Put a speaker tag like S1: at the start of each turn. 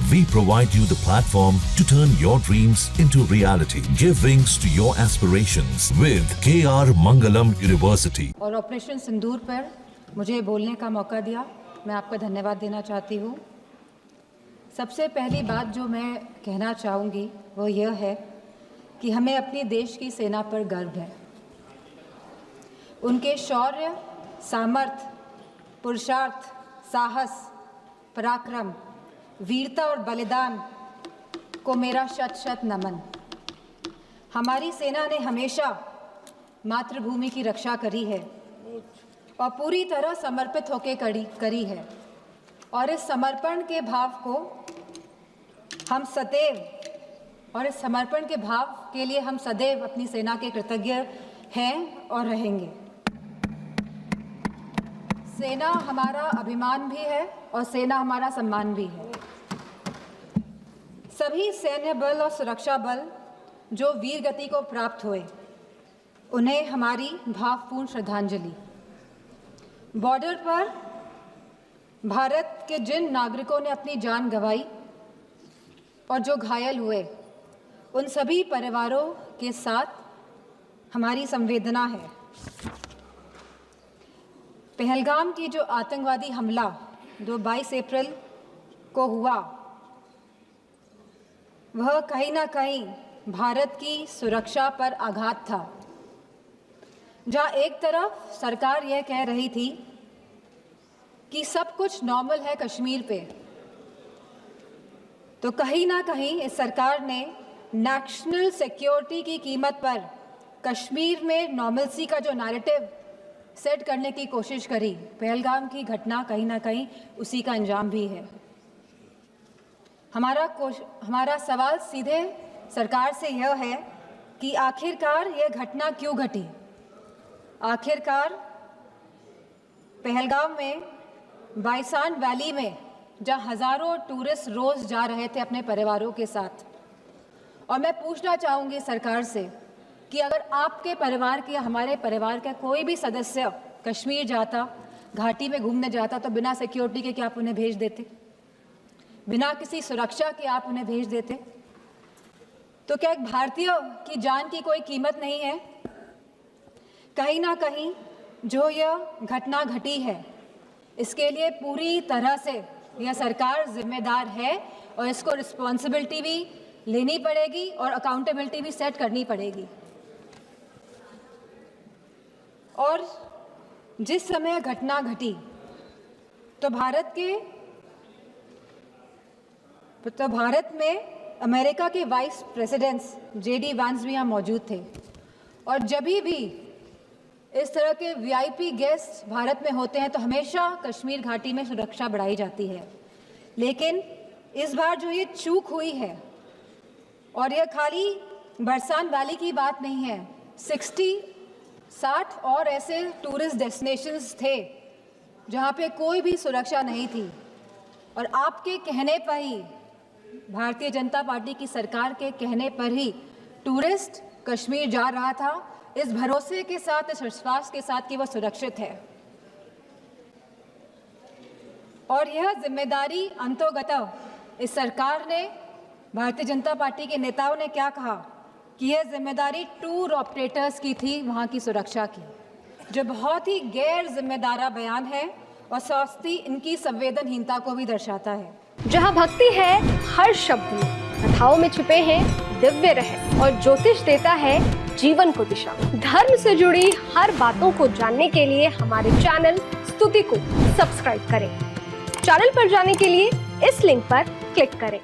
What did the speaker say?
S1: We provide you the platform to turn your dreams into reality. Give wings to your aspirations with KR Mangalam University.
S2: और operation सिंदूर पर मुझे बोलने का मौका दिया, मैं आपका धन्यवाद देना चाहती हूँ। सबसे पहली बात जो मैं कहना चाहूँगी वो यह है कि हमें अपनी देश की सेना पर गर्व है। उनके शौर्य, सामर्थ्य, पुरुषार्थ, साहस, पराक्रम, वीरता और बलिदान को मेरा शत शत नमन। हमारी सेना ने हमेशा मातृभूमि की रक्षा करी है और पूरी तरह समर्पित होकर करी है, और इस समर्पण के भाव को हम सदैव इस समर्पण के भाव के लिए हम सदैव अपनी सेना के कृतज्ञ हैं और रहेंगे। सेना हमारा अभिमान भी है और सेना हमारा सम्मान भी है। सभी सैन्य बल और सुरक्षा बल जो वीर गति को प्राप्त हुए, उन्हें हमारी भावपूर्ण श्रद्धांजलि। बॉर्डर पर भारत के जिन नागरिकों ने अपनी जान गंवाई और जो घायल हुए, उन सभी परिवारों के साथ हमारी संवेदना है। पहलगाम की जो आतंकवादी हमला 22 अप्रैल को हुआ, वह कहीं ना कहीं भारत की सुरक्षा पर आघात था। जहां एक तरफ सरकार यह कह रही थी कि सब कुछ नॉर्मल है कश्मीर पे, तो कहीं ना कहीं इस सरकार ने नेशनल सिक्योरिटी की कीमत पर कश्मीर में नॉर्मलसी का जो नैरेटिव सेट करने की कोशिश करी। पहलगाम की घटना कहीं ना कहीं उसी का अंजाम भी है। हमारा सवाल सीधे सरकार से यह है कि आखिरकार यह घटना क्यों घटी। आखिरकार पहलगाम में बाइसान वैली में जहां हजारों टूरिस्ट रोज जा रहे थे अपने परिवारों के साथ, और मैं पूछना चाहूँगी सरकार से कि अगर आपके परिवार के या हमारे परिवार का कोई भी सदस्य कश्मीर जाता, घाटी में घूमने जाता, तो बिना सिक्योरिटी के क्या आप उन्हें भेज देते? बिना किसी सुरक्षा के आप उन्हें भेज देते? तो क्या एक भारतीय की जान की कोई कीमत नहीं है? कहीं ना कहीं जो यह घटना घटी है, इसके लिए पूरी तरह से यह सरकार जिम्मेदार है और इसको रिस्पॉन्सिबिलिटी भी लेनी पड़ेगी और अकाउंटेबिलिटी भी सेट करनी पड़ेगी। और जिस समय घटना घटी तो भारत में अमेरिका के वाइस प्रेसिडेंट्स JD वांस भी यहाँ मौजूद थे, और जब भी इस तरह के VIP गेस्ट भारत में होते हैं तो हमेशा कश्मीर घाटी में सुरक्षा बढ़ाई जाती है। लेकिन इस बार जो ये चूक हुई है, और यह खाली बरसान वैली की बात नहीं है, 60 और ऐसे टूरिस्ट डेस्टिनेशंस थे जहाँ पे कोई भी सुरक्षा नहीं थी, और आपके कहने पर ही, भारतीय जनता पार्टी की सरकार के कहने पर ही टूरिस्ट कश्मीर जा रहा था, इस भरोसे के साथ, इस विश्वास के साथ कि वह सुरक्षित है। और यह जिम्मेदारी अंतोगत इस सरकार ने, भारतीय जनता पार्टी के नेताओं ने क्या कहा कि यह जिम्मेदारी टूर ऑपरेटर्स की थी वहाँ की सुरक्षा की, जो बहुत ही गैर जिम्मेदारा बयान है और साथ ही इनकी संवेदनहीनता को भी दर्शाता है।
S3: जहाँ भक्ति है हर शब्द में, कथाओं में छुपे हैं दिव्य रहस्य, और ज्योतिष देता है जीवन को दिशा। धर्म से जुड़ी हर बातों को जानने के लिए हमारे चैनल स्तुति को सब्सक्राइब करें। चैनल पर जाने के लिए इस लिंक पर क्लिक करें।